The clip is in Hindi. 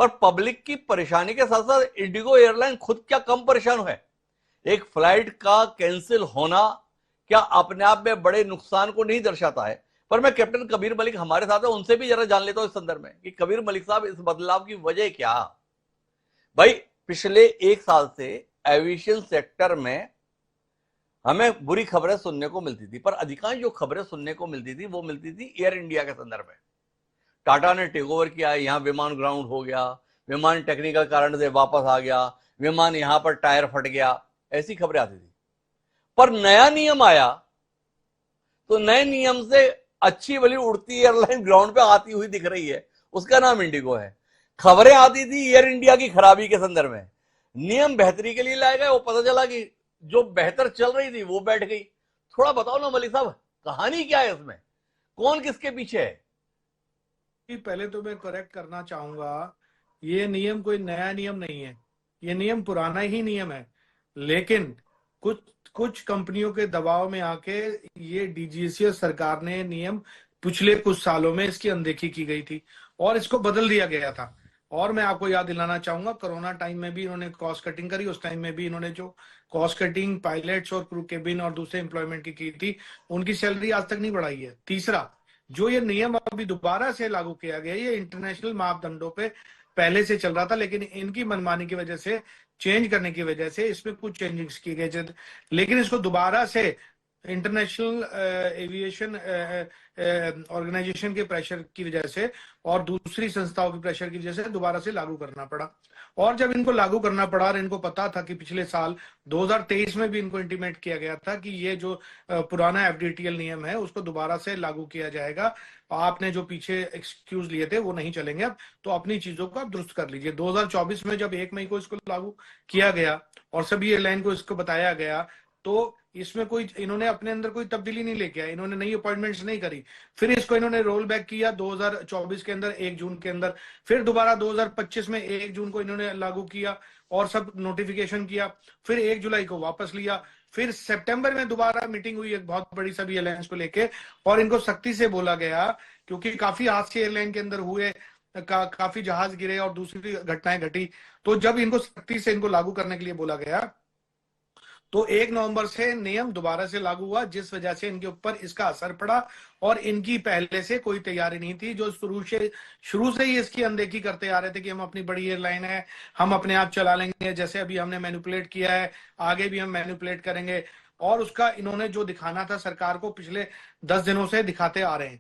पर पब्लिक की परेशानी के साथ साथ इंडिगो एयरलाइन खुद क्या कम परेशान है? एक फ्लाइट का कैंसिल होना क्या अपने आप में बड़े नुकसान को नहीं दर्शाता है? पर मैं कैप्टन कबीर मलिक हमारे साथ है, उनसे भी जरा जान लेता हूं इस संदर्भ में कि कबीर मलिक साहब, इस बदलाव की वजह क्या? भाई, पिछले एक साल से एविएशन सेक्टर में हमें बुरी खबरें सुनने को मिलती थी, पर अधिकांश जो खबरें सुनने को मिलती थी वो मिलती थी एयर इंडिया के संदर्भ में। टाटा ने टेक ओवर किया, यहां विमान ग्राउंड हो गया, विमान टेक्निकल कारण से वापस आ गया, विमान यहां पर टायर फट गया, ऐसी खबरें आती थी। पर नया नियम आया तो नए नियम से अच्छी वाली उड़ती एयरलाइन ग्राउंड पे आती हुई दिख रही है, उसका नाम इंडिगो है। खबरें आती थी एयर इंडिया की खराबी के संदर्भ में, नियम बेहतरी के लिए लाए गए, वो पता चला कि जो बेहतर चल रही थी वो बैठ गई। थोड़ा बताओ ना मलिक साहब, कहानी क्या है इसमें, कौन किसके पीछे है? पहले तो मैं करेक्ट करना चाहूंगा, ये नियम कोई नया नियम नहीं है, ये नियम पुराना ही नियम है। लेकिन कुछ कुछ कंपनियों के दबाव में आके ये डीजीसीए सरकार ने नियम पिछले कुछ सालों में इसकी अनदेखी की गई थी और इसको बदल दिया गया था। और मैं आपको याद दिलाना चाहूंगा, कोरोना टाइम में भी इन्होंने कॉस्ट कटिंग करी, उस टाइम में भी इन्होंने जो कॉस्ट कटिंग पायलट्स और क्रू केबिन और दूसरे एम्प्लॉयमेंट की थी, उनकी सैलरी आज तक नहीं बढ़ाई है। तीसरा, जो ये नियम अभी दोबारा से लागू किया गया, ये इंटरनेशनल मापदंडों पे पहले से चल रहा था, लेकिन इनकी मनमानी की वजह से, चेंज करने की वजह से इसमें कुछ चेंजेस किए गए। लेकिन इसको दोबारा से इंटरनेशनल एविएशन ऑर्गेनाइजेशन के प्रेशर की वजह से और दूसरी संस्थाओं के प्रेशर की वजह से दोबारा से लागू करना पड़ा। और जब इनको लागू करना पड़ा और इनको पता था कि पिछले साल 2023 में भी इनको इंटीमेट किया गया था कि ये जो पुराना एफडीटीएल नियम है उसको दोबारा से लागू किया जाएगा, आपने जो पीछे एक्सक्यूज लिए थे वो नहीं चलेंगे अब, तो अपनी चीजों को आप दुरुस्त कर लीजिए। 2024 में जब 1 मई को इसको लागू किया गया और सभी एयरलाइन को इसको बताया गया, तो इसमें कोई, इन्होंने अपने अंदर कोई तब्दीली नहीं लेके आया, इन्होंने नई अपॉइंटमेंट्स नहीं करी। फिर इसको इन्होंने रोल बैक किया 2024 के अंदर 1 जून के अंदर, फिर दोबारा 2025 में 1 जून को इन्होंने लागू किया और सब नोटिफिकेशन किया, फिर 1 जुलाई को वापस लिया, फिर सितंबर में दोबारा मीटिंग हुई एक बहुत बड़ी सभी एयरलाइंस को लेके और इनको सख्ती से बोला गया, क्योंकि काफी हादसे एयरलाइन के अंदर हुए, काफी जहाज गिरे और दूसरी घटनाएं घटी। तो जब इनको सख्ती से इनको लागू करने के लिए बोला गया तो 1 नवंबर से नियम दोबारा से लागू हुआ, जिस वजह से इनके ऊपर इसका असर पड़ा और इनकी पहले से कोई तैयारी नहीं थी। जो शुरू से ही इसकी अनदेखी करते आ रहे थे कि हम अपनी बड़ी एयरलाइन है, हम अपने आप चला लेंगे, जैसे अभी हमने मैनिपुलेट किया है आगे भी हम मैनिपुलेट करेंगे, और उसका इन्होंने जो दिखाना था सरकार को पिछले 10 दिनों से दिखाते आ रहे हैं।